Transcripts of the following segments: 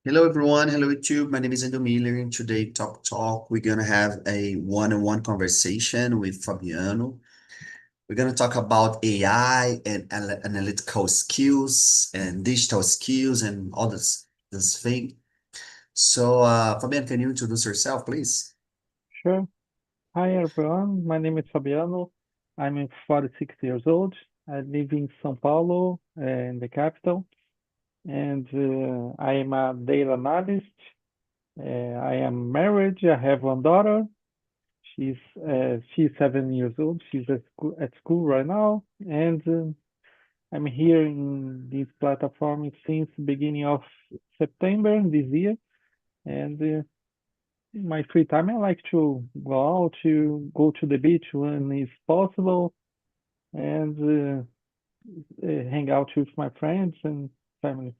Hello everyone, hello YouTube. My name is Endo Miller, and today Talk, we're gonna have a one-on-one conversation with Fabiano. We're gonna talk about AI and analytical skills and digital skills and all this thing. So, Fabiano, can you introduce yourself, please? Sure. Hi, everyone. My name is Fabiano. I'm 46 years old. I live in São Paulo, in the capital, and I am a data analyst. I am married. I have one daughter. She's 7 years old. She's at school right now, and I'm here in this platform since the beginning of September this year. And in my free time, I like to go to the beach when it's possible, and hang out with my friends and family.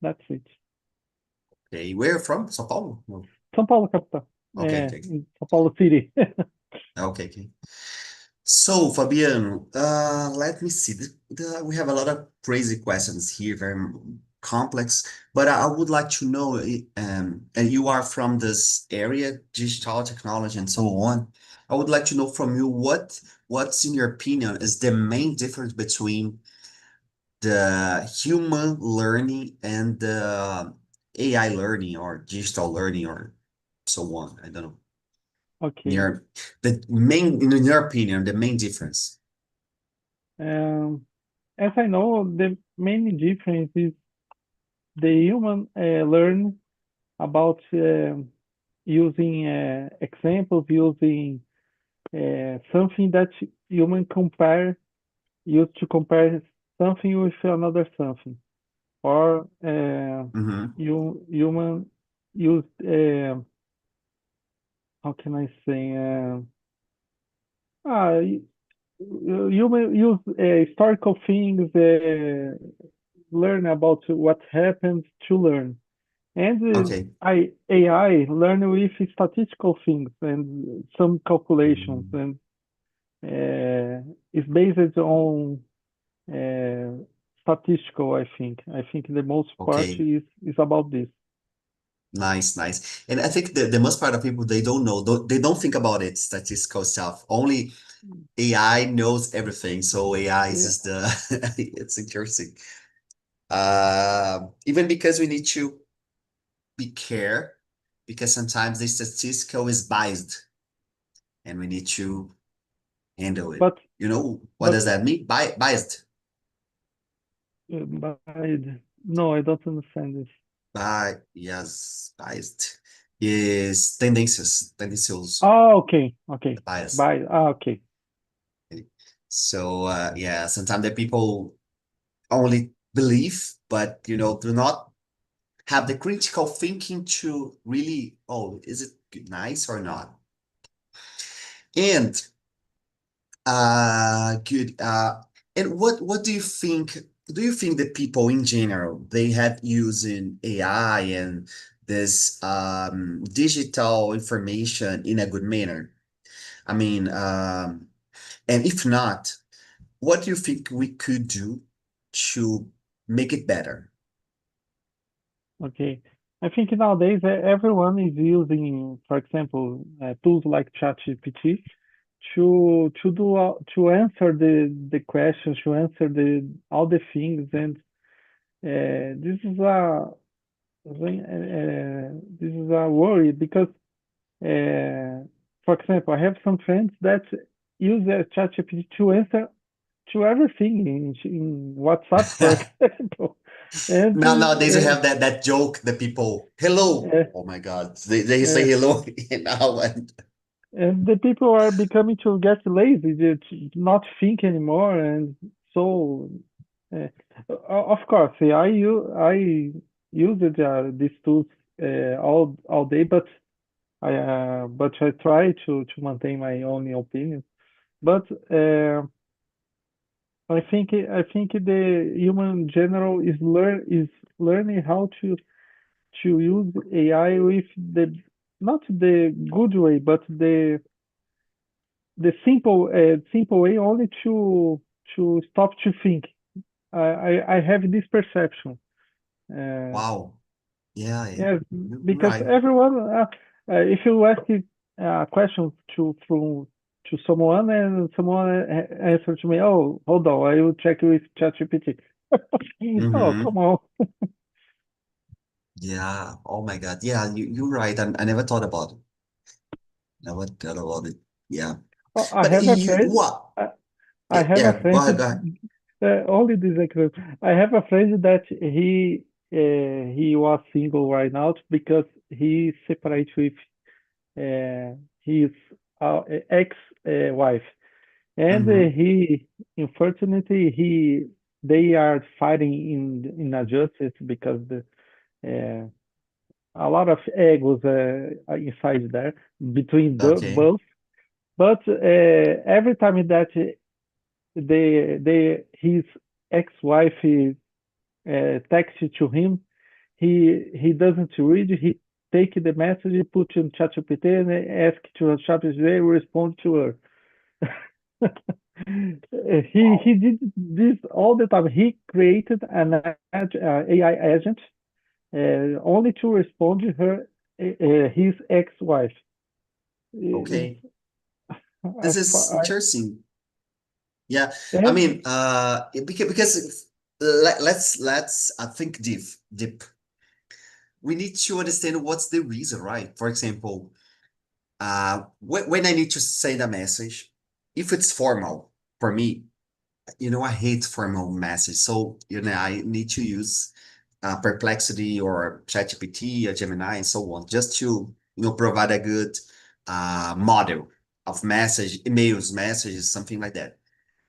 That's it. Okay, where from? São Paulo? No. São Paulo, capital. Okay, okay, In São Paulo City. okay, okay. So, Fabiano, let me see. We have a lot of crazy questions here, very complex, but I would like to know, and you are from this area, digital technology and so on. I would like to know from you what's in your opinion is the main difference between the human learning and the AI learning or digital learning or so on. I don't know. Okay. In your opinion, the main difference. Um, as I know, the main difference is the human learn about using examples, using something that human used to compare something with another something, or Mm-hmm. human use how can I say uh, human use historical things, learn about what happened to learn, and Okay. AI learn with statistical things and some calculations, Mm. and it's based on uh, statistical. I think the most part Okay, is about this. nice, nice. And I think the most part of people they don't know, they don't think about it, statistical stuff. Only AI knows everything. So AI is Yeah, just the it's interesting. Even because we need to be care because sometimes the statistical is biased and we need to handle it. but You know what but does that mean? Biased. but no, I don't understand this. Yes, biased is tendências, tendencioso, Oh, okay, okay. bias. Bye. Okay. So yeah, sometimes the people only believe, but do not have the critical thinking to really, oh, is it nice or not? And good. And what do you think? Do you think that people in general they have using AI and this digital information in a good manner? I mean, and if not, what do you think we could do to make it better? Okay. I think nowadays everyone is using, for example, tools like ChatGPT to answer the questions, to answer the all the things, and this is a worry because, for example, I have some friends that use ChatGPT to answer to everything in WhatsApp, for example, and Nowadays we have that joke that people, hello. uh, Oh my God. They say uh, hello now and the people are becoming to get lazy, to not think anymore, and so uh, of course, I use these tools all day, but I try to maintain my own opinion. But I think the human general is learning how to use AI with the not the good way, but the simple way only to stop to think. I have this perception. Uh, Wow. Yeah, Yes, you're because right. everyone, if you ask a question to someone and someone answer to me, oh, hold on, I will check with ChatGPT. Oh, Mm-hmm. come on. Yeah. Oh my God. Yeah, you're right. I never thought about it. Never thought about it. Yeah. Oh, I But have a you friend. what? I, I Yeah, have a yeah. Go friend. ahead, go ahead. Only this example. I have a friend that he was single right now because he separated with his ex-wife. And Mm-hmm. he, unfortunately, they are fighting in a justice because uh, a lot of egos are inside there between Okay. both. But every time that his ex-wife texts to him, he doesn't read. He take the message, put in ChatGPT, and ask to ChatGPT respond to her. He Wow. did this all the time. He created an AI agent only to respond to her his ex-wife. Okay. I, This is I, interesting. Yeah. I and mean, because let's I think deep. We need to understand what's the reason, right? For example, when I need to send a message, if it's formal for me, I hate formal message. So, I need to use Perplexity or ChatGPT or Gemini and so on, just to, provide a good model of message, emails, messages, something like that.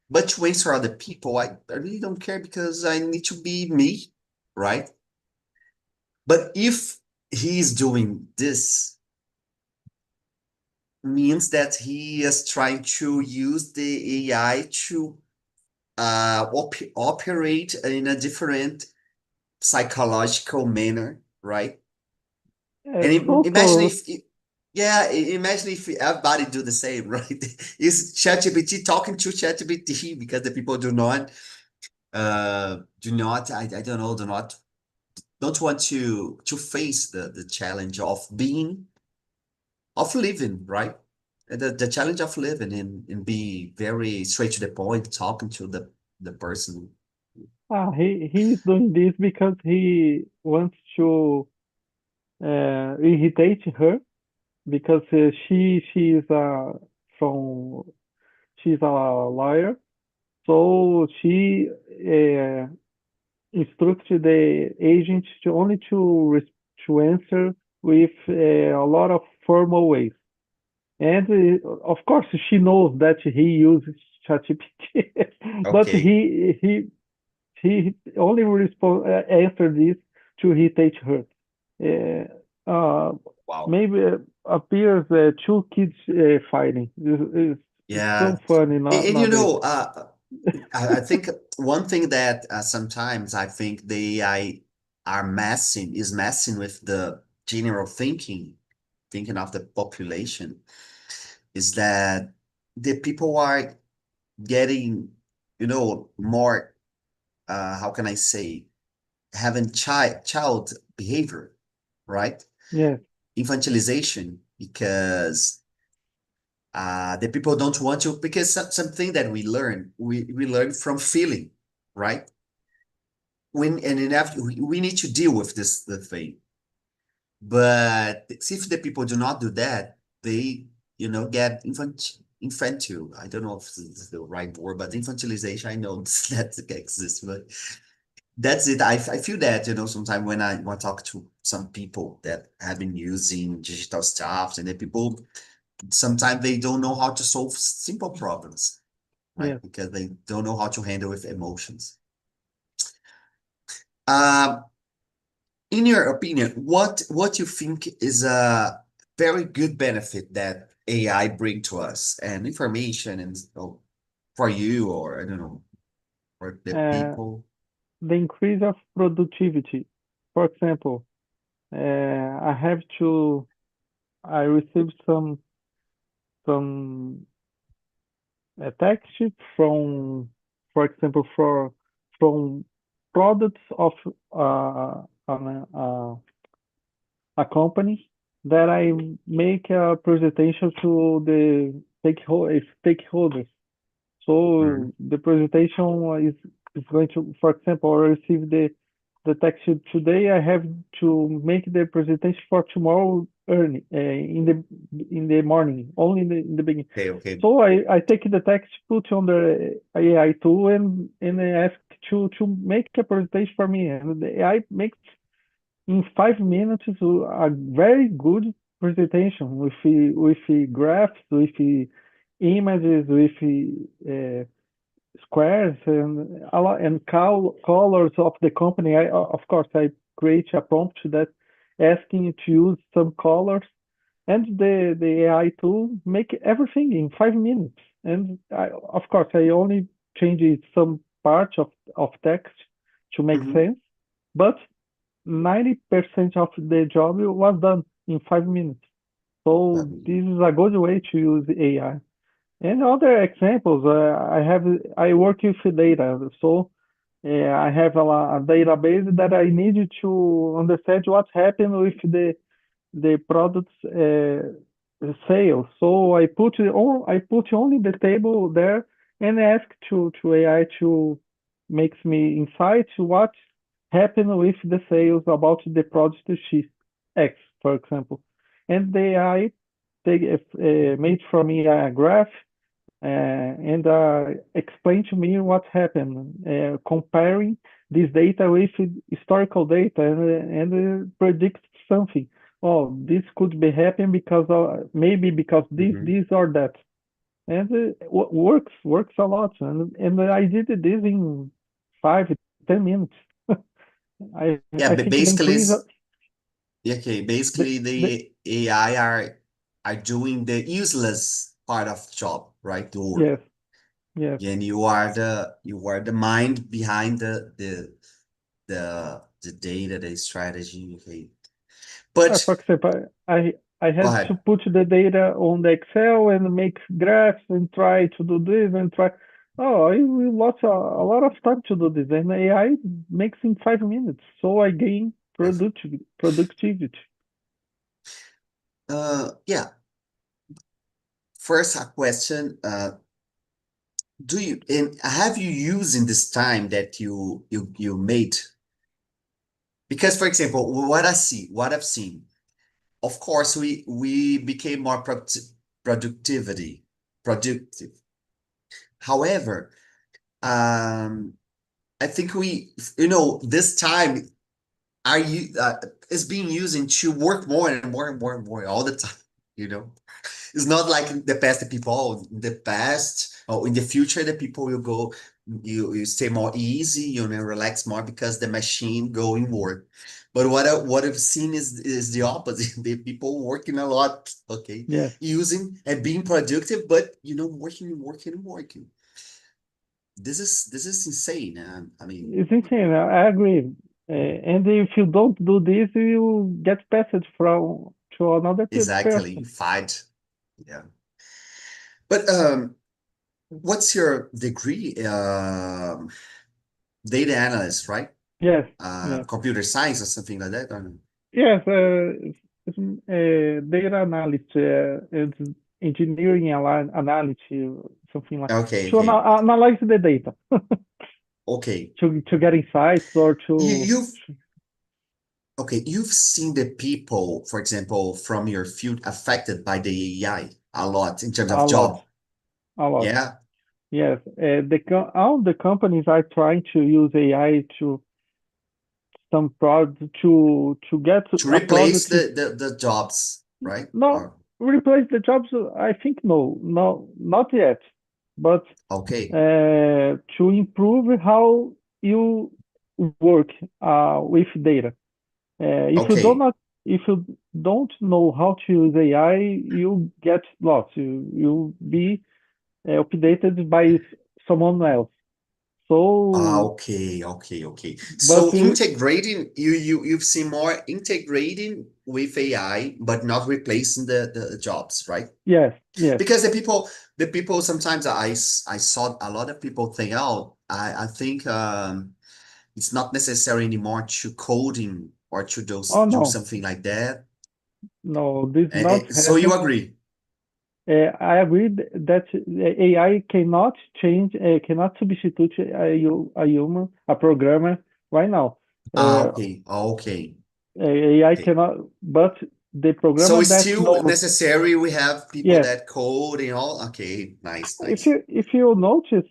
But to answer other people, I really don't care because I need to be me, right? But if he's doing this, means that he is trying to use the AI to operate in a different psychological manner, right? And so imagine close. if, yeah, imagine if everybody do the same, right? Is ChatGPT talking to ChatGPT because the people I don't know, don't want to face the challenge of living, right? And the challenge of living and be very straight to the point, talking to the person. He's doing this because he wants to irritate her because she's from she's a lawyer, so she uh, instructed the agent to only to answer with a lot of formal ways. And of course, she knows that he uses ChatGPT, but Okay. he only answered this to irritate her. Uh, Wow. maybe appears two kids fighting. It's so Yeah. funny And nowadays. I think one thing that sometimes I think the AI is messing with the general thinking of the population, is that the people are getting, more, how can I say, having child behavior, right? Yes, Infantilization, because the people don't want to, because something that we learn from feeling, right? And enough, we need to deal with the thing. But if the people do not do that, they, get infantile. I don't know if this is the right word, but infantilization, I know that exists, but that's it. I feel that, sometimes when I talk to some people that have been using digital stuff, and the people, sometimes they don't know how to solve simple problems, right? yes. Because they don't know how to handle with emotions. Um, in your opinion, what you think is a very good benefit that AI bring to us and information and for you, or I don't know, for the Uh, people? the increase of productivity. For example, I received some text from, for example, from products of an a company that I make a presentation to the stakeholders. So Mhm. the presentation is going to, for example, I receive the text today. I have to make the presentation for tomorrow early in the morning, only in the beginning. Okay, okay. So I take the text, put on the AI tool, and I ask to make a presentation for me, and the AI makes in 5 minutes a very good presentation with graphs, with images, with squares and a lot and colors of the company. Of course, I create a prompt that asking it to use some colors, and the AI tool make everything in 5 minutes. And of course, I only change some parts of text to make Mhm. sense, but 90% of the job was done in 5 minutes. So this is a good way to use AI. And other examples, I work with data, so I have a database that I need to understand what happened with the products sales. So I put only the table there and ask to AI to makes me insight what happened with the sales about the product X, for example. And the AI made for me a graph and explain to me what happened, comparing this data with historical data and predict something. Oh, this could be happen because maybe because Mhm. this or that, and works a lot. And I did this in 5 10 minutes. Yeah, I but think the basically, increase yeah, okay, the, basically the the AI are doing the useless part of the job, right? The work. yes, yes. And you are the mind behind the data, the strategy. Okay. But For example, I go had to ahead. put the data on the Excel and make graphs and try to do this and try. Oh, I lost a lot of time to do this, and AI makes in 5 minutes. So I gain productivity. Yeah. First, a question. Do you and have you used in this time that you made? Because, for example, what I've seen, of course, we became more productive. However, I think this time are you is being used to work more and more and more and more all the time. You know, it's not like in the past, the people, in the past or in the future, the people will go, you stay more easy, relax more because the machine go in work. But what I've seen is the opposite. The people working a lot, okay, Yes, using and being productive, but working, working, working. This is insane. I mean, it's insane. I agree. And if you don't do this, you get passed from to another exactly, person. fight. Yeah. But what's your degree? Data analyst, right? Yes, yes. Computer science or something like that? Or no? Yes, it's, data analyst and engineering analysis, something like Okay, to okay, analyze the data okay. to get insights or You, you've you've seen the people, for example, from your field affected by the AI a lot in terms of a lot, job. a lot. Yeah, Yes, all the companies are trying to use AI to some product to get to a replace product. the jobs, right? No, Or replace the jobs. I think no, no, not yet. But okay, to improve how you work with data. If you don't okay. not if you don't know how to use AI, you get lost. You be updated by someone else. So, Okay, okay, okay. but So integrating, you've seen more integrating with AI, but not replacing the jobs, right? yes, yes, Because the people sometimes I saw a lot of people think, oh, I think it's not necessary anymore to coding or to Oh do no, something like that. no, this And, not so you happen. agree? I agree that AI cannot change, cannot substitute a human, a programmer right now. Ah, Uh, okay, okay, AI okay. cannot, but the So programmer it's that still knows, necessary. We have people yes. that code and all. Okay, nice, If nice. you notice,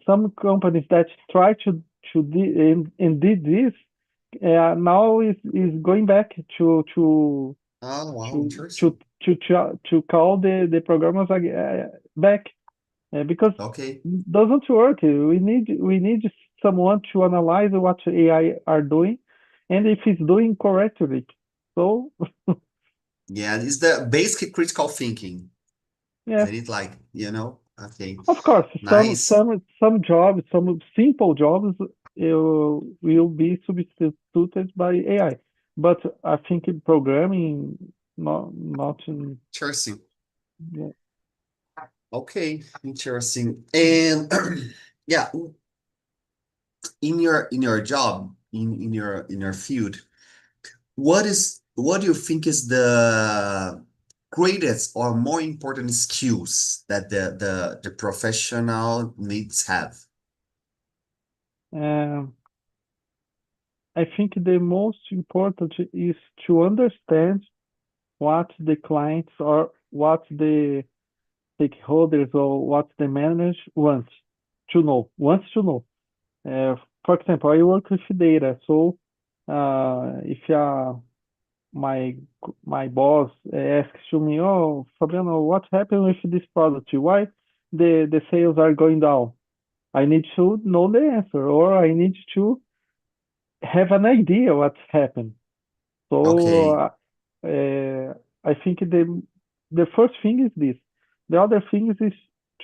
some companies that try and did this, now is going back Oh, wow, to to interesting. to call the programmers back, because Okay. doesn't work. We need someone to analyze what AI are doing, and if it's doing correctly. So Yeah, it's the basic critical thinking. yes, Isn't it like, Okay, of course, nice. some jobs, some simple jobs, will be substituted by AI. But I think in programming, not in, Interesting. yeah. Okay, interesting. And yeah, in your job, in your field, what do you think is the greatest or more important skills that the professional needs have? Um, I think the most important is to understand what the clients or what the stakeholders or what the manager wants to know. Uh, for example, I work with data, so if my my boss asks to me, "Oh, Fabiano, what happened with this product? Why the sales are going down?" I need to know the answer, or I need to have an idea what's happened. So Okay, I think the first thing is this. The other thing is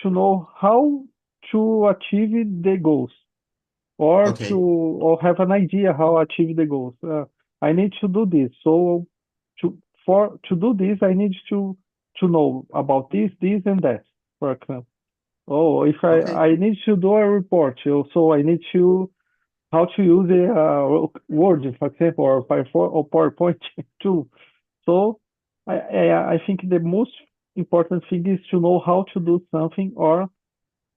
to know how to achieve the goals, okay, or have an idea how to achieve the goals. I need to do this. So to do this, I need to know about this and that. For example, oh, if okay, I need to do a report, so I need to how to use a Word, for example, or PowerPoint tool. So I think the most important thing is to know how to do something, or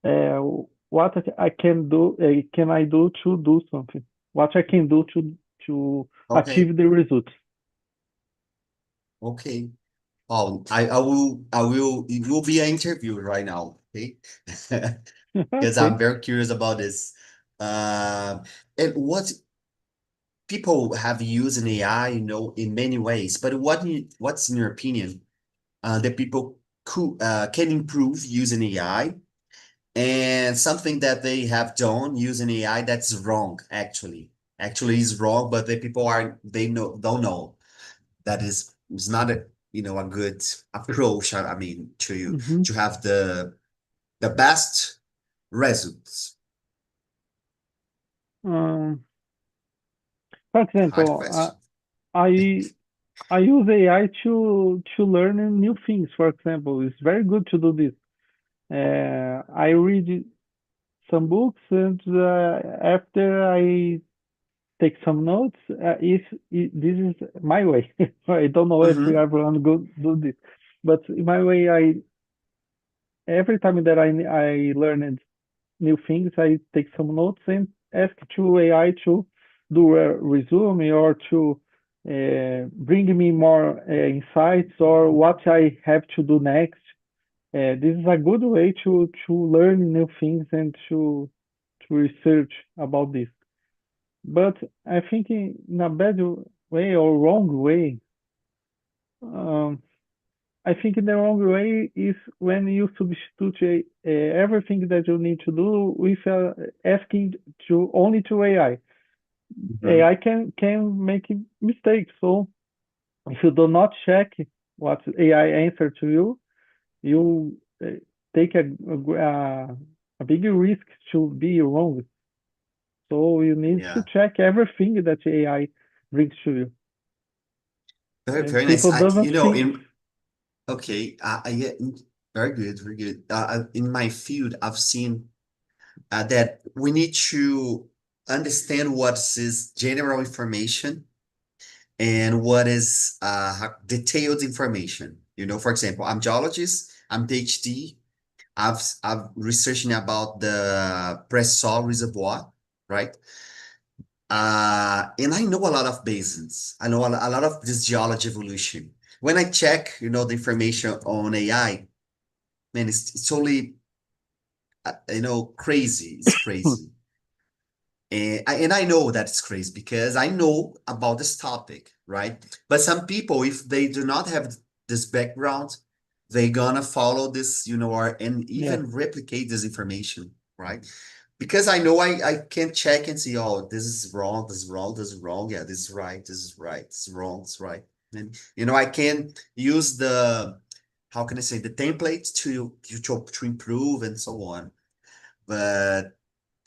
uh, what I can I do to do something? What I can do to okay, achieve the results? okay. Oh, it will be an interview right now, okay? Because I'm Okay. very curious about this. Uh, and what people have used in AI, in many ways, but what's in your opinion, that people can improve using AI, and something that they have done using AI that's wrong, actually is wrong, but the people are they know don't know that is not a good approach. I mean, hmm to have the best results. Um, for Hard example, question. I I use AI to learn new things. For example, it's very good to do this. I read some books, and after I take some notes. This is my way. I don't know if Mm-hmm. everyone go do this, but in my way, I every time that I learned new things, I take some notes and ask to AI to do a resume, or to bring me more insights, or what I have to do next. This is a good way to learn new things and to research about this. But I think in a bad way or wrong way, um, I think the wrong way is when you substitute everything that you need to do with asking to only to AI. Mm-hmm. AI can make mistakes. So if you do not check what AI answer to you, you take a big risk to be wrong. So you need to Yeah. check everything that AI brings to you. Very, And very nice. people doesn't think. Okay, yeah, very good, very good. In my field, I've seen that we need to understand what is general information and what is detailed information. You know, for example, I'm geologist, I'm PhD, I've researching about the pre-salt reservoir, right? And I know a lot of basins. I know a lot of this geology evolution. When I check, you know, the information on AI, man, it's totally, you know, crazy. It's crazy. And I know that's crazy because I know about this topic, right? But some people, if they do not have this background, they gonna follow this, you know, and Yeah, even replicate this information, right? Because I know I can check and see, oh, this is wrong, this is wrong, this is wrong. Yeah, this is right, this is right, this is wrong, this is right. And you know, I can use the, how can I say, the template to improve and so on. But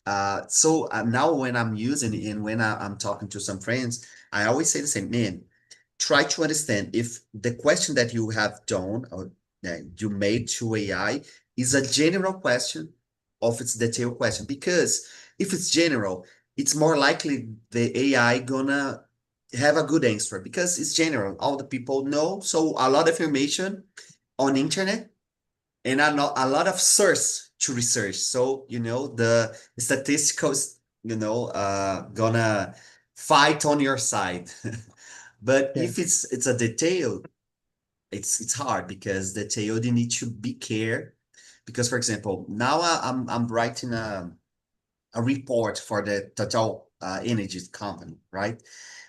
now when I'm using it and when I'm talking to some friends, I always say the same, man, try to understand if the question that you have done or that you made to AI is a general question or if it's a detailed question. Because if it's general, it's more likely the AI gonna have a good answer because it's general. All the people know. So a lot of information on internet and a lot of source to research. So, you know, the statisticals, you know, gonna fight on your side. But yeah, if it's a detail, it's hard because detail you need to be care. Because for example, now I'm writing a report for the Total Energy company, right?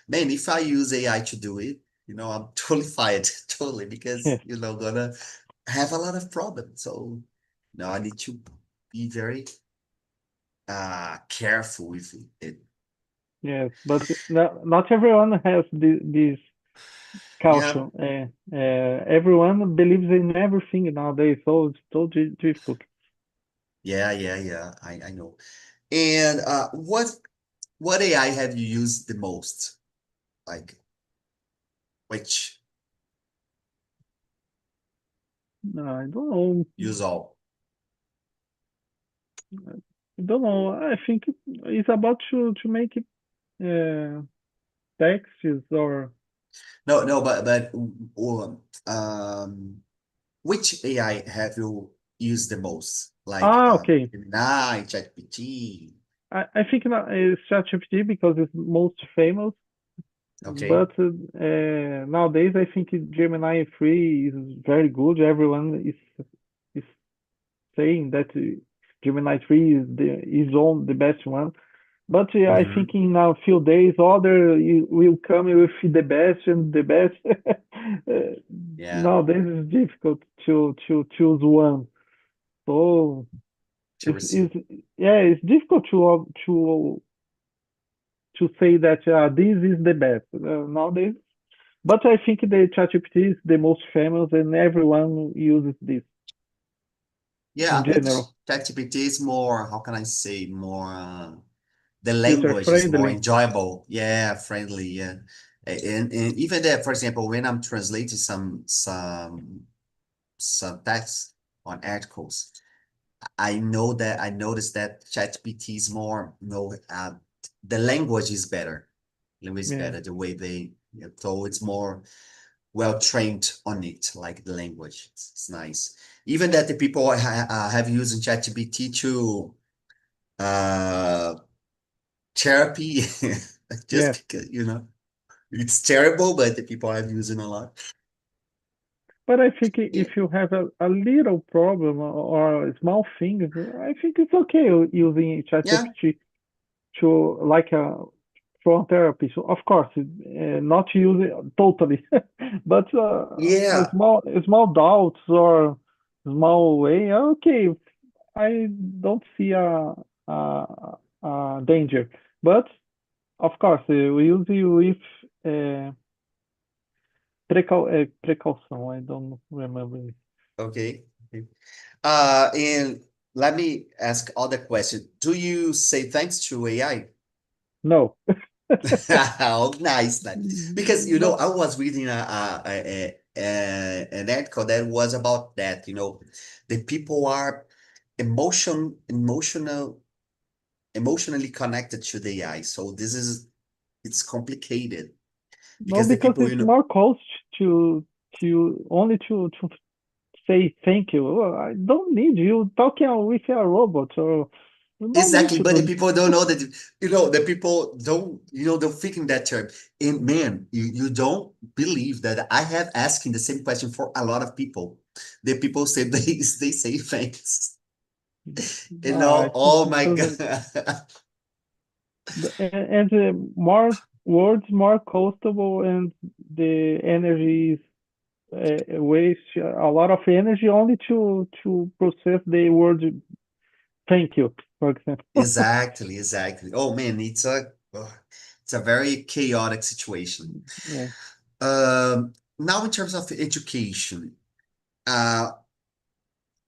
Man, if I use AI to do it, you know, I'm totally fired, totally, yeah, because you know, gonna have a lot of problems. So no, I need to be very careful with it. yes. But not everyone has this Yeah, caution. Everyone believes in everything nowadays, so it's so difficult. yeah. I know. And what AI have you used the most? Like which I don't know. use all? I don't know. I think it's about to make it texts or No, um, which AI have you used the most? Like okay. Gemini, ChatGPT. I think it's ChatGPT because it's most famous. Okay. But nowadays, I think Gemini 3 is very good. Everyone is saying that Gemini 3 is on the best one. But I think Hmm. in a few days, other will come with the best and the best. Yeah, Nowadays, it's difficult to choose one. So to it's receive. yeah, it's difficult to say that this is the best nowadays. But I think the ChatGPT is the most famous, and everyone uses this Yeah, in I think general. ChatGPT is more, how can I say, more, the User language is more friendly. enjoyable. Yeah, friendly. Yeah. And even that, for example, when I'm translating some text on articles, I noticed that ChatGPT is more, you know, the language is better. Language is Yeah, better, the way so it's more well trained on it, like the language. It's nice. Even that the people have using ChatGPT to uh therapy, yeah. just because you know it's terrible, but the people have using a lot. But I think Yeah, if you have a little problem or a small thing, I think it's okay using yeah, ChatGPT to like a phone therapy. So of course, not use it totally, but yeah. a small doubts or small way. Okay, I don't see a danger. But of course, we use it with precaução. I don't remember. Okay. Okay. And let me ask other question. Do you say thanks to AI? No, Oh, nice, nice. Because you know, but I was reading an article that was about that. You know, the people are emotionally connected to the AI. So this is it's complicated. No, because the because people, it's more cost to only to say thank you. Oh, I don't need you talking with a robot, or you don't need exactly, to but the do. people don't know that, the people don't, don't think in that term. And man, you don't believe that I have asking the same question for a lot of people. The people say they say thanks. I think Oh it my doesn't. God. And more words, more costable, and the energy is waste a lot of energy only to process the word thank you, for example. Exactly, exactly. Oh man, it's a very chaotic situation. Yeah. Now in terms of education, uh,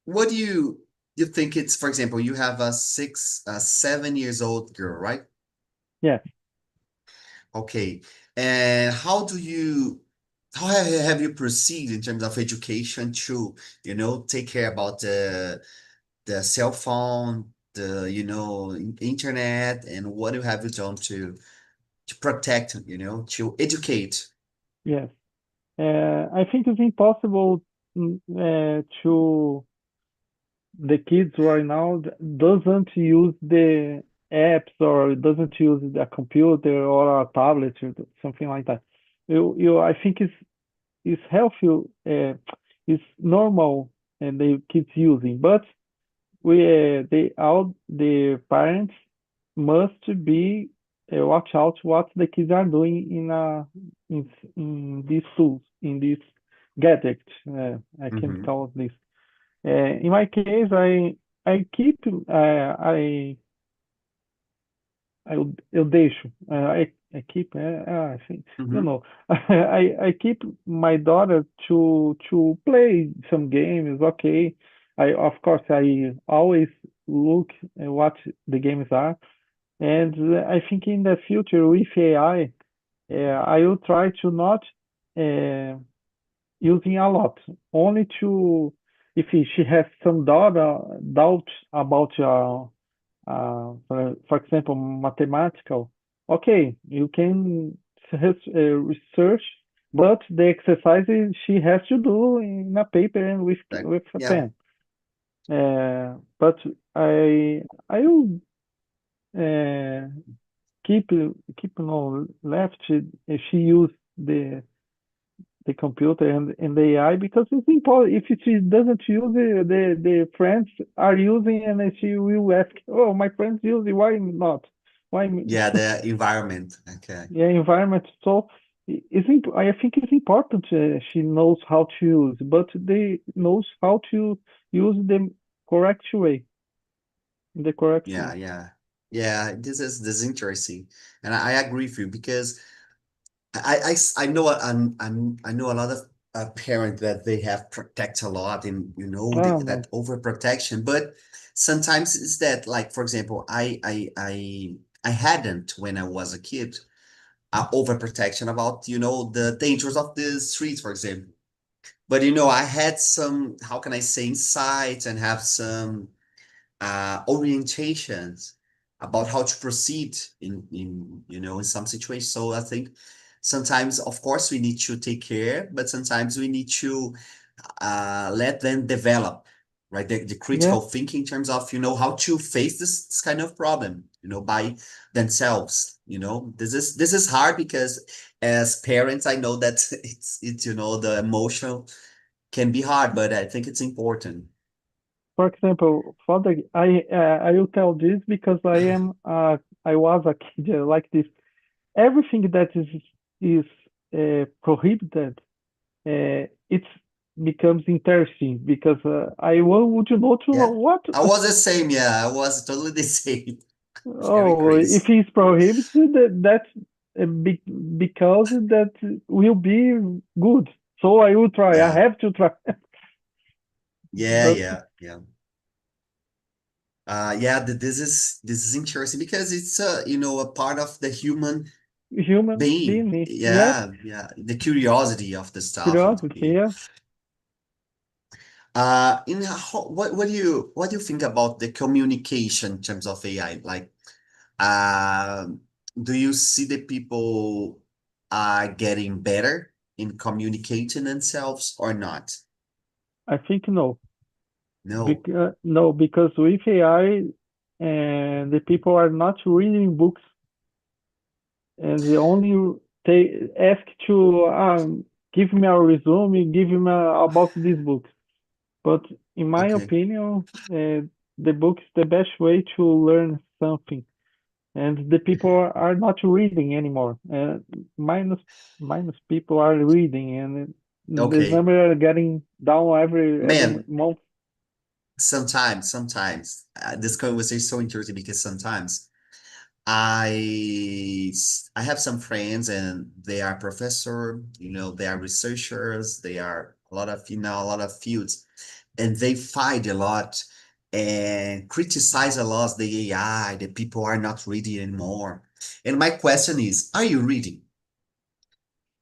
what do you think it's, for example, you have a 7 years old girl, right? Yes. Okay. And how have you proceeded in terms of education to, take care about the cell phone, the, internet, and what have you done to protect, to educate? Yes. I think it's impossible to the kids right now doesn't use the apps or doesn't use a computer or a tablet or something like that. I think it's healthy, it's normal, and the kids using, but they all the parents must be watch out what the kids are doing in these tools, in these gadgets. I can Hmm. call it this. In my case, I keep eu deixo. I keep. I think Hmm. I keep my daughter to play some games. Okay, I of course I always look at what the games are, and I think in the future with AI, I will try to not uh, using a lot, only to if she has some doubt about for example, mathematical. Okay, you can research, but the exercises she has to do in a paper and with a Yeah. pen. But I will uh, keep left. She use the computer and the AI because it's important. If she doesn't use it, the friends are using, and then she will ask, "Oh, my friends use it. Why not? Why me?" Yeah, the environment. Okay. Yeah, environment. So I think it's important she knows how to use, but they knows how to use the correct way, the correct Yeah, way. yeah. Yeah, this is interesting. And I agree with you because I know I know a lot of parents that they have protect a lot and Oh no. that overprotection, but sometimes it's that, like, for example, I hadn't when I was a kid overprotection about the dangers of the streets, for example. But I had some, how can I say, insights and have some orientations about how to proceed in some situations. So I think sometimes, of course, we need to take care, but sometimes we need to let them develop, right? The Yeah. critical thinking in terms of how to face this kind of problem, by themselves. This is hard because as parents, I know that it's the emotional can be hard, but I think it's important. For example, for the I will tell this because I was a kid like this. Everything that is prohibited, it becomes interesting because I would you know to Yeah, what. I was the same. Yeah, I was totally the same. Very Oh, if crazy. it's prohibited, that's because that will be good. So I will try. I Yeah, have to try. yeah, But yeah, yeah. Yeah, this is interesting because it's a part of the human human being. being, yes, Yeah, yeah, the curiosity of the stuff and curiosity, yeah. what do you think about the communication in terms of AI? Like, do you see the people? are getting better in communicating themselves or not? I think no. No. No, because with AI, and the people are not reading books, and they only ask to give me a resume, give me about this book. But in my Okay. opinion, the book is the best way to learn something, and the people are not reading anymore. Minus people are reading, and the Okay. number are getting down every Man, month. sometimes this conversation is so interesting because sometimes I have some friends and they are professor, they are researchers, they are a lot of, a lot of fields, and they fight a lot and criticize a lot the AI, the people are not reading anymore. And my question is, are you reading?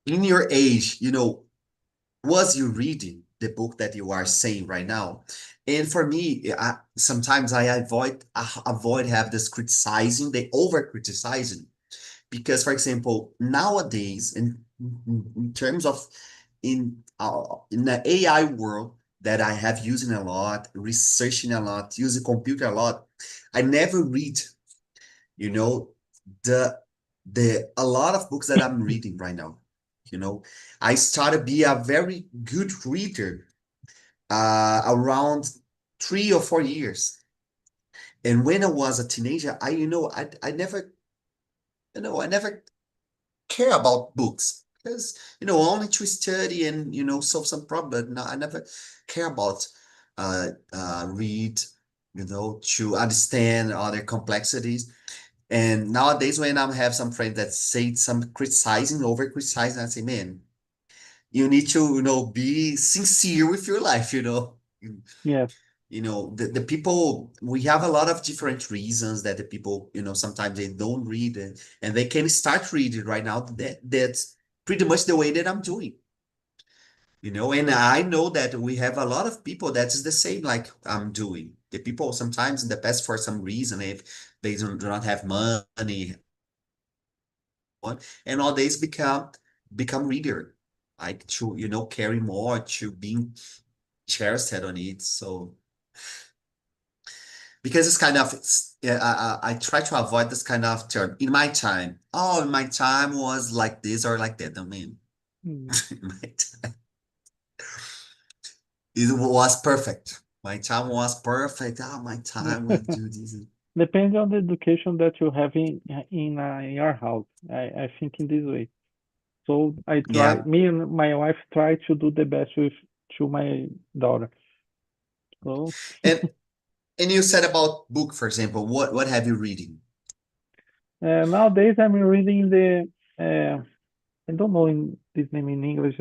In your age, was you reading the book that you are saying right now? And for me, sometimes I avoid have this criticizing, the over criticizing, because, for example, nowadays, in terms of in the AI world that I have using a lot, researching a lot, using computer a lot, I never read, you know, the a lot of books that I'm reading right now. You know, I started to be a very good reader around 3 or 4 years. And when I was a teenager, I never, I never care about books because only to study and solve some problem. No, I never care about read, to understand other complexities. And nowadays, when I have some friends that say some criticizing, over criticizing, I say, man, you need to be sincere with your life. Yes, The people, we have a lot of different reasons that the people, sometimes they don't read, and they can start reading right now. That's pretty much the way that I'm doing, and I know that we have a lot of people that is the same like I'm doing. The people sometimes in the past, for some reason, if they do not have money, and nowadays become reader, like to, carry more to being interested on it. So because it's kind of yeah, I try to avoid this kind of term. In my time, oh, in my time was like this or like that. I mean, mm, in my time, it was perfect. My time was perfect. Oh, my time we do this. depends on the education that you have in your house. I think in this way. So Yeah. me and my wife try to do the best with to my daughter. So And you said about book, for example. What have you reading? nowadays I'm reading I don't know in this name in English,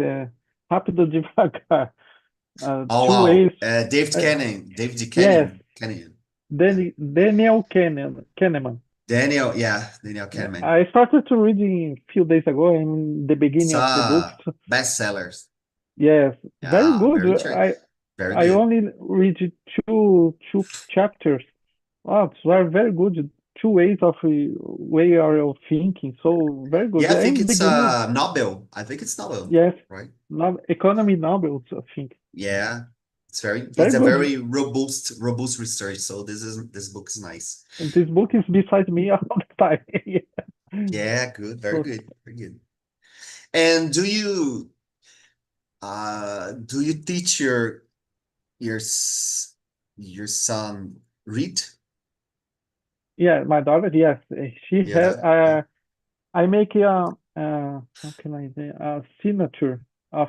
Rápido Devagar. Oh Two ways. wow, David Uh, Cannon, David yes, Cannon, Daniel Kahneman. Daniel Yeah, Kahneman. I started to reading a few days ago in the beginning of the book. Saw bestsellers. Yes, very Yeah, good. very true. Very I good. only read two chapters. Oh, it's very good. Two ways of way of thinking. So very good. Yeah, I think In it's beginning, Nobel. I think it's Nobel, yes, right? not economy novels. I think Yeah, it's very a good. very robust research. So this book is nice. And this book is beside me all the time. Yeah. Yeah, good, very So, good, very good. And do you teach your s- your son read? yeah, my daughter. Yes, she has. Yeah, yeah. I make how can I say a signature of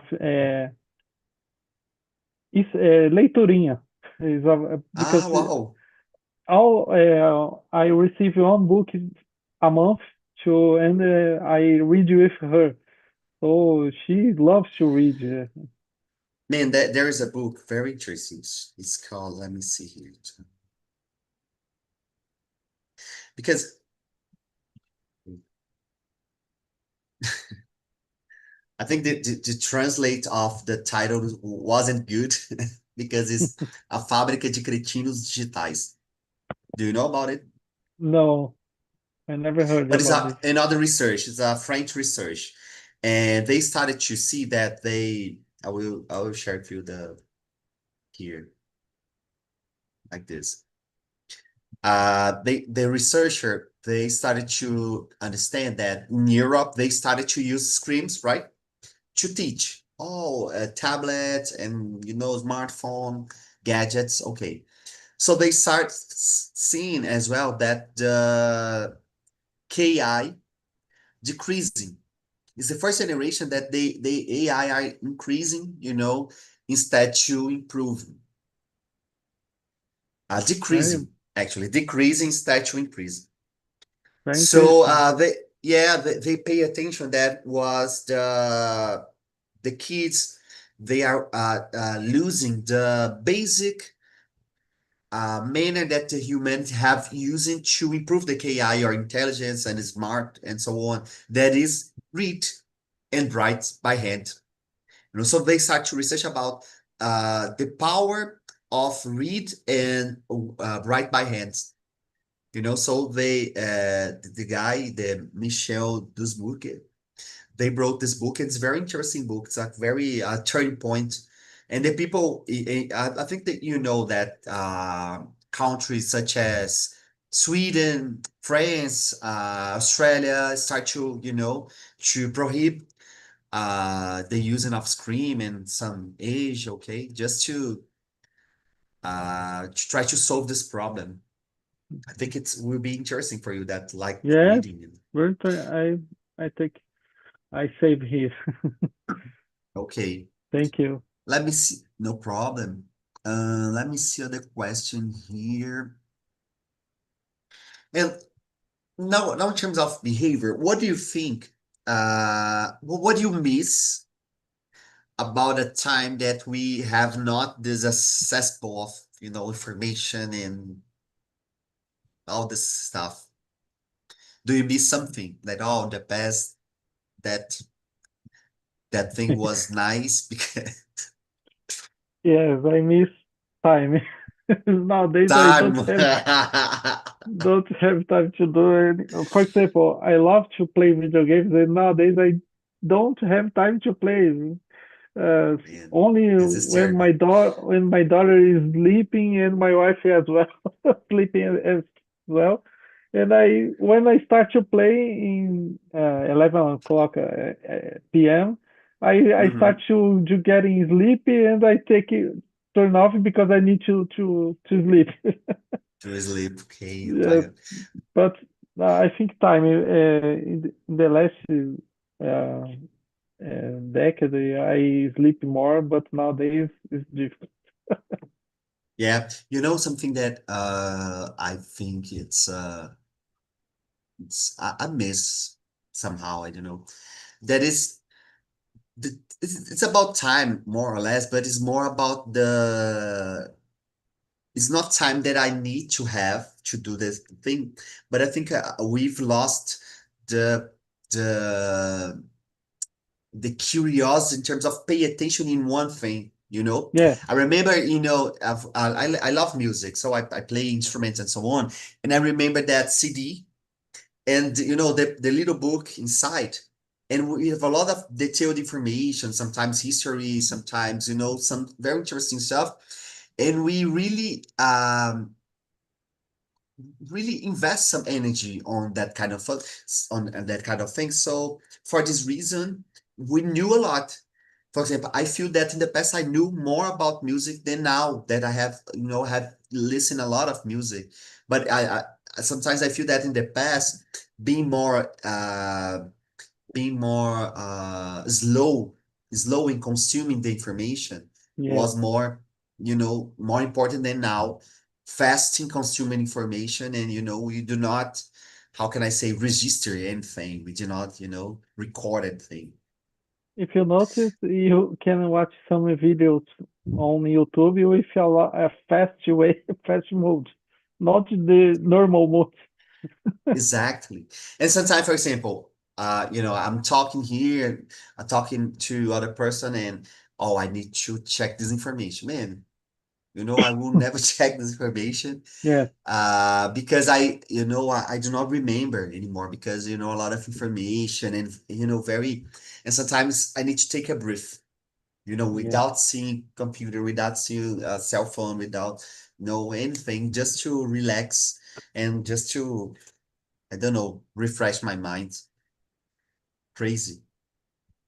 is leiturinha is because Ah, wow. all I receive one book a month to and I read with her. So she loves to read. Man, there is a book very interesting. It's called, let me see here. Because I think the translate of the title wasn't good because it's A Fábrica de Cretinos Digitais. Do you know about it? No, I never heard But it's about this. another research. It's a French research. and they started to see that I will share with you here like this. The researcher, they started to understand that in Europe, they started to use screens, right? To teach. Oh, a tablet and, smartphone, gadgets. Okay. So they start seeing as well that the KI decreasing. It's the first generation that the AI are increasing, instead to improve. Very, Decreasing, actually, decreasing instead to increase. very So interesting. they pay attention. That was the kids. They are losing the basic manner that the humans have using to improve the KI or intelligence and smart and so on. That is read and write by hand. So they start to research about the power of read and write by hands. So the guy, the Michel Dusbourg, they wrote this book. It's a very interesting book. It's a very turning point. And the people, I think that that countries such as Sweden, France, Australia start to, to prohibit the using of screen in some age, okay, just to try to solve this problem. I think it will be interesting for you that like Yes, reading. very I think I save here. Okay, Thank you. let me see. No problem. Let me see other question here. And now in terms of behavior, what do you think? What do you miss about a time that we have not this accessible of information and all this stuff? Do you miss something that the past that that thing was nice because Yes, I miss time. Nowadays, I time? don't have time to do any. For example, I love to play video games, and nowadays I don't have time to play. Man, Only this is terrible. when my daughter is sleeping and my wife as well sleeping as well. And I when I start to play in 11 o'clock p.m., I start Hmm. to getting sleepy and I take it turn off because I need to sleep. To sleep. Okay, Yeah, but I think time in the last decade I sleep more, but nowadays it's different. yeah. Something that I think I miss somehow. I don't know. That is it's about time more or less, but it's more about it's not time that I need to have to do this thing, but I think we've lost the the the curiosity in terms of pay attention in one thing. Yeah, I remember, I love music, so I play instruments and so on. And I remember that CD and, the little book inside. And we have a lot of detailed information, sometimes history, sometimes, some very interesting stuff. And we really invest some energy on that kind of on that kind of thing. So for this reason, we knew a lot. For example, I feel that in the past I knew more about music than now that I have, have listened a lot of music. But I sometimes I feel that in the past, being more slow in consuming the information yeah. was more important than now. Fast in consuming information, and we do not, how can I say, register anything. We do not, record anything. If you notice, you can watch some videos on YouTube with a fast way, fast mode, not the normal mode. Exactly. And sometimes, for example, I'm talking here, I'm talking to other person, and oh, I need to check this information, man. I will never check this information. Yes, Because I do not remember anymore because, a lot of information and, and sometimes I need to take a breath, yes. without seeing computer, without seeing a cell phone, without know anything, just to relax and just to, I don't know, refresh my mind. Crazy.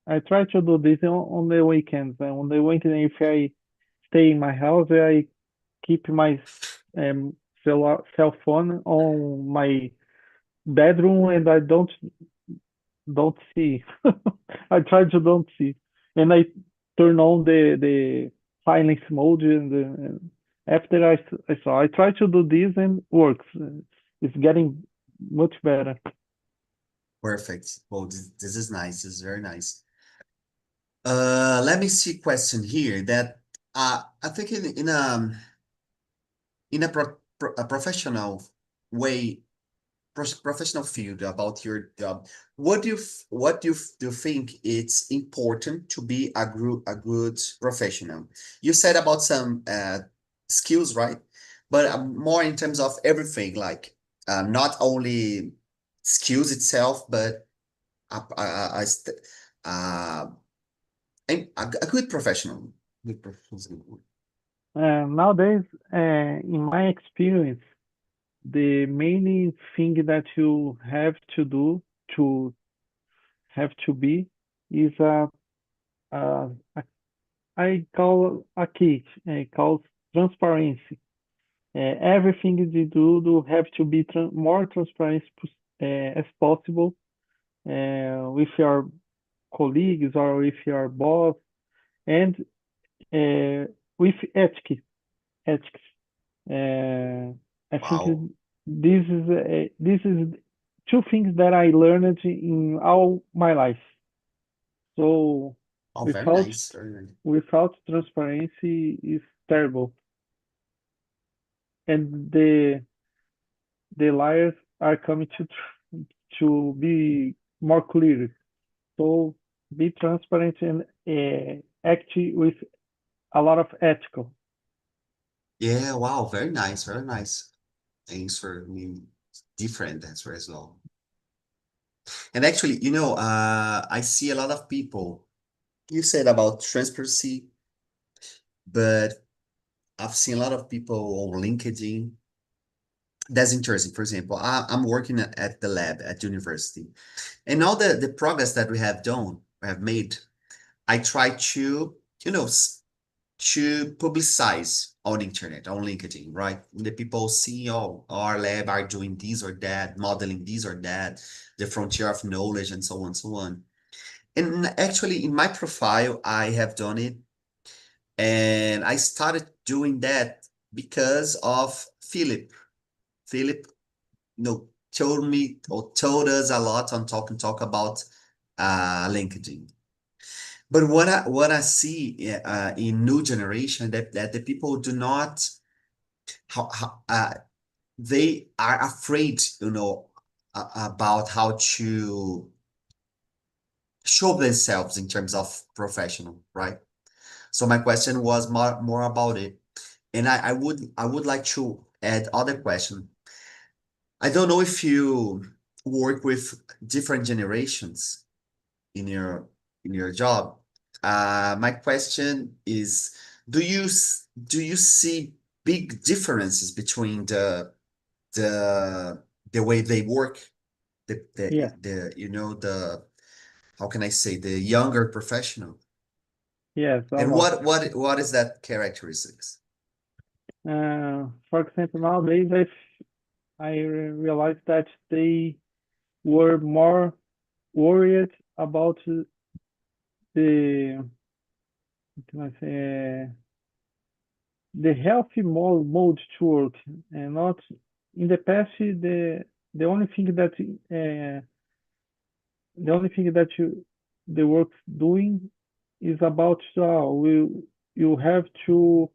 I try to do this on the weekends. On the weekend, if I stay in my house, I keep my um, cell phone on my bedroom, and I don't see. I try to don't see, and I turn on the silence mode, and after I saw, I try to do this and works. It's getting much better. Perfect. Well, this is nice. This is very nice. Let me see question here that I think in a professional way, professional field about your job, what do you think it's important to be a good professional? You said about some skills, right? But more in terms of everything, like not only skills itself, but a, a, a, a, st- uh, a good professional. Good professional. Nowadays, in my experience, the main thing that you have to do to have to be is a I call a key. I call transparency. Everything you do have to be more transparent as possible with your colleagues or with your boss and with ethics. Ethics. Uh, I think Wow. this is two things that I learned in all my life. So Oh, very without nice. Very nice. without transparency is terrible, and the liars are coming to be more clear. So be transparent and act with a lot of ethical. Yeah, wow, very nice, very nice. Thanks for me. Different answer as well. And actually, I see a lot of people. You said about transparency, but I've seen a lot of people on LinkedIn. That's interesting. For example, I'm working at the lab at university, and all the progress that we have made, I try to, to publicize on internet, on LinkedIn, right? The people see, oh, our lab are doing this or that, modeling this or that, the frontier of knowledge, and so on, so on. And actually, in my profile, I have done it, and I started doing that because of Philip. Philip, told me or told us a lot on Talk and Talk about LinkedIn. But what I see in new generation that the people do not how they are afraid, about how to show themselves in terms of professional, right? So my question was more about it, and I would like to add other question. I don't know if you work with different generations in your job. My question is, do you see big differences between the the way they work, Yeah. the how can I say, the younger professional, Yes, a and lot. what is that characteristics? For example, nowadays I realized that they were more worried about the what can I say, the healthy mode to work, and not in the past. The only thing that the only thing that the work's doing is about you have to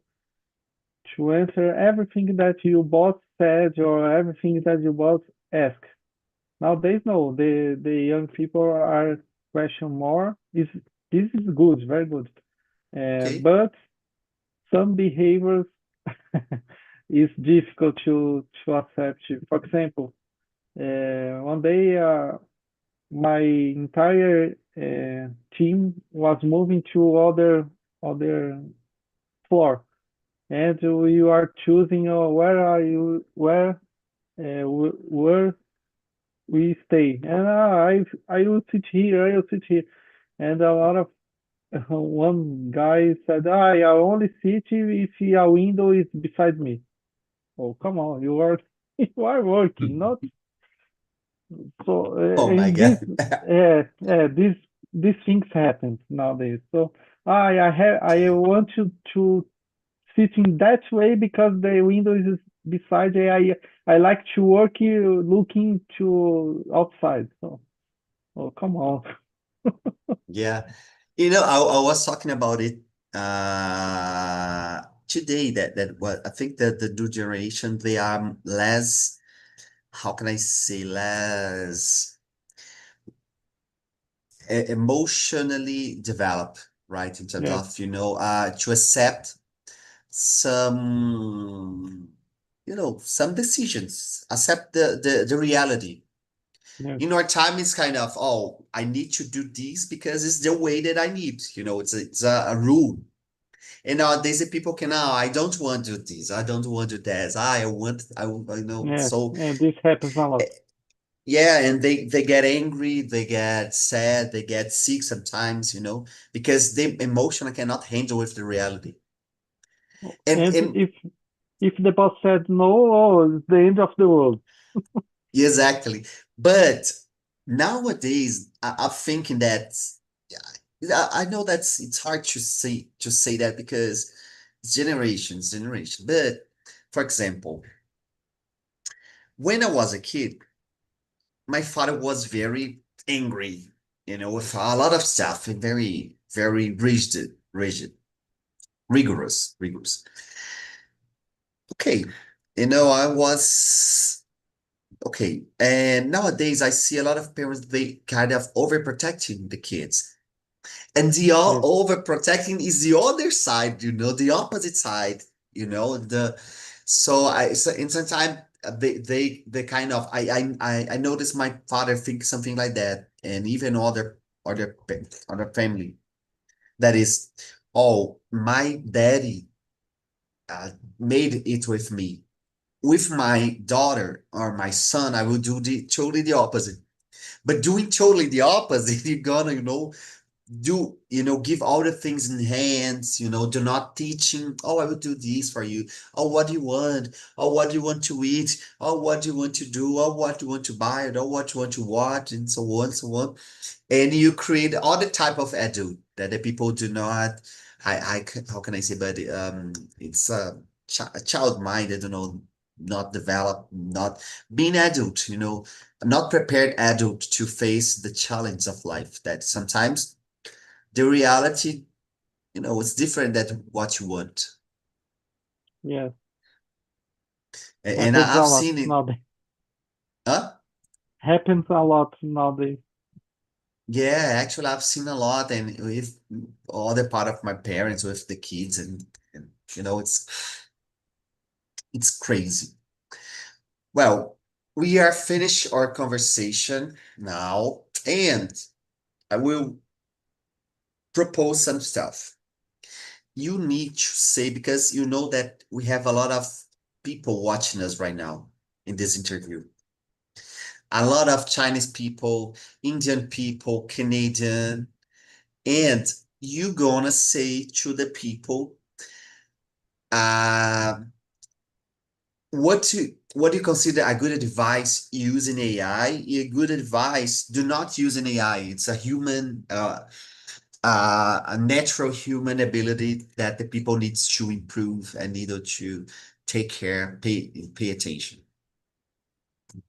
answer everything that your boss said or everything that your boss asked. Nowadays, no, the young people are question more. This is good, very good. Okay. But some behaviors. it's difficult to accept. For example, one day my entire team was moving to other floor, and we are choosing where we stay. And I will sit here, I will sit here, and a lot of one guy said, I only sit if a window is beside me. Oh, come on, you are you are working, not so. Oh my And God. these things happen nowadays. So I Okay. want to sit in that way because the window is beside me. I like to work here looking to outside. So oh, come on. Yeah. I was talking about it today that what I think that the new generation they are less, how can I say, less emotionally developed, right? In terms Yes, of, to accept some, some decisions, accept the reality. yes, In our time, it's kind of, oh, I need to do this because it's the way that I need. It's a rule. And nowadays, the people can, oh, I don't want to do this. I don't want to do that. I know. yes, So, and this happens a lot. yeah, and they get angry, they get sad, they get sick sometimes, because they emotionally cannot handle with the reality. And And and if the boss said no, oh, it's the end of the world. exactly. But nowadays, I'm thinking that I know it's hard to say that because it's generation. But for example, when I was a kid, my father was very angry, with a lot of stuff and very, very rigid, rigorous. Okay, I was okay. And nowadays I see a lot of parents, they kind of overprotecting the kids. And the Yes, overprotecting is the other side, the opposite side, the so in some time they kind of I noticed my father think something like that, and even other family that is, oh, my daddy made it with me. With my daughter or my son, I will do the totally the opposite. But doing totally the opposite, you're gonna, give all the things in hands, do not teaching, oh, I will do this for you. Oh, what do you want? Oh, what do you want to eat? Oh, what do you want to do? Oh, what do you want to buy? Oh, what you want to watch? And so on, so on. And you create all the type of adult that the people do not, how can I say, but it's a child mind, I don't know, not developed, not being adult, not prepared adult to face the challenge of life that sometimes the reality, is different than what you want. yes, And happens a I've lot seen it. nowadays. Huh? Happens a lot nowadays. Yeah, actually, I've seen a lot, and with other part of my parents with the kids, and it's crazy. Well, we are finished our conversation now, and I will propose some stuff. You need to say, because you know that we have a lot of people watching us right now in this interview. A lot of Chinese people, Indian people, Canadian, and you gonna say to the people, uh, what do you consider a good advice using AI? A good advice, do not use an AI. It's a natural human ability that the people needs to improve and need to take care, pay attention.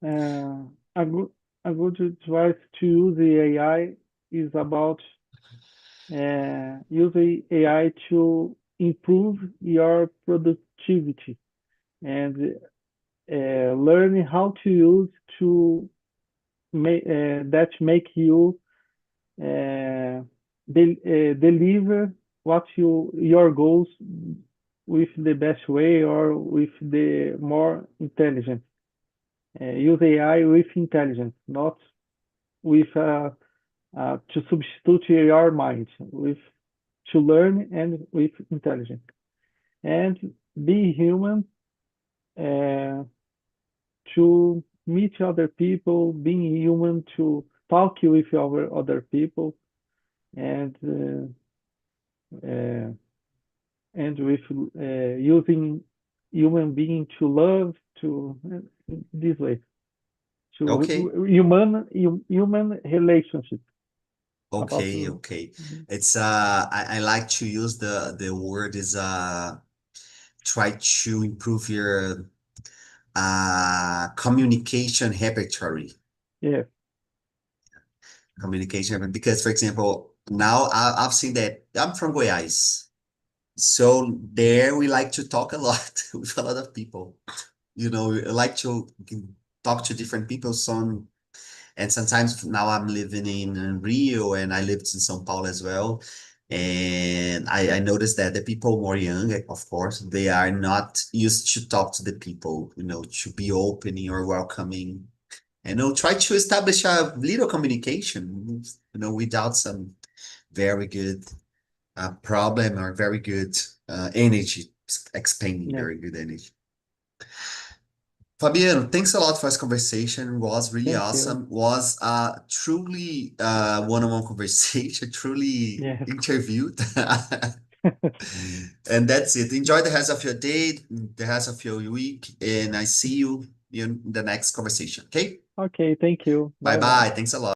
Uh, a good a good advice to use the AI is about using AI to improve your productivity and learn how to use to make you deliver what your goals with the best way or with the more intelligent. Use AI with intelligence, not with to substitute your mind, with to learn and with intelligence. And be human, uh, to meet other people, being human to talk with other people, and uh, and with using human being to love to this way to Okay. human relationship about Okay, okay. It's I like to use the word is try to improve your communication repertoire. yeah, Because for example, now I've seen that I'm from Goiás. So there we like to talk a lot with a lot of people. You know, we like to talk to different people. And sometimes now I'm living in Rio and I lived in São Paulo as well. And I noticed that the people more young, of course, they are not used to talk to the people, to be opening or welcoming. And try to establish a little communication, without some very good problem or very good energy, expanding yeah. very good energy. Fabiano, thanks a lot for this conversation. It was really Thank you. awesome. Was truly one-on-one conversation, truly Yes. interviewed. And that's it. Enjoy the rest of your day, the rest of your week, and I see you in the next conversation. Okay? Okay. Thank you. Bye Bye bye. bye. Thanks a lot.